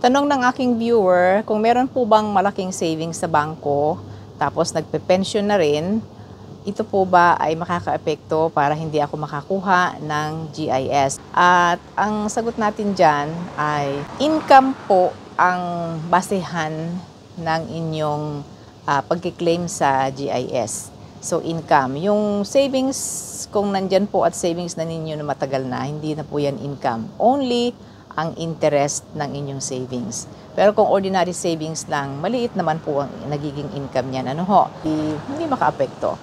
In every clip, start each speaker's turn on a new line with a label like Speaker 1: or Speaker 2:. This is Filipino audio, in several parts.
Speaker 1: Tanong ng aking viewer, kung meron po bang malaking savings sa bangko, tapos nagpe-pension na rin, ito po ba ay makakaapekto para hindi ako makakuha ng GIS? At ang sagot natin dyan ay income po ang basehan ng inyong pagkiklaim sa GIS. So income, yung savings kung nandyan po at savings na ninyo na matagal na, hindi na po yan income. Only ang interest ng inyong savings. Pero kung ordinary savings lang, maliit naman po ang nagiging income niyan. Hindi makaapekto.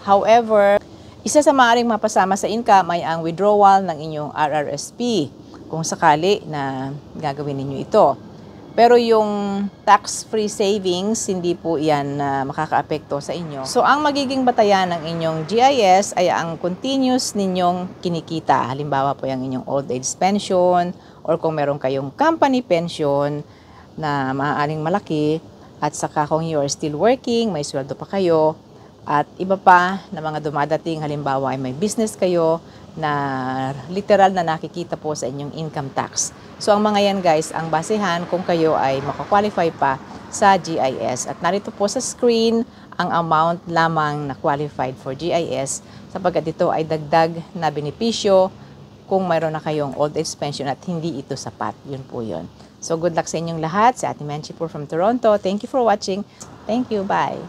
Speaker 1: However, isa sa maaaring mapasama sa income ay ang withdrawal ng inyong RRSP kung sakali na gagawin ninyo ito. Pero yung tax-free savings, hindi po yan makakaapekto sa inyo. So, ang magiging batayan ng inyong GIS ay ang continuous ninyong kinikita. Halimbawa po yung inyong old age pension or kung meron kayong company pension na maaaring malaki at saka kung you are still working, may sweldo pa kayo at iba pa na mga dumadating, halimbawa ay may business kayo na literal na nakikita po sa inyong income tax. So ang mga yan guys, ang basehan kung kayo ay makakwalify pa sa GIS. At narito po sa screen ang amount lamang na qualified for GIS sapagkat ito ay dagdag na benepisyo kung mayroon na kayong old age pension at hindi ito sapat. Yun po yun. So good luck sa inyong lahat. Si Ate Menchie po from Toronto. Thank you for watching. Thank you. Bye.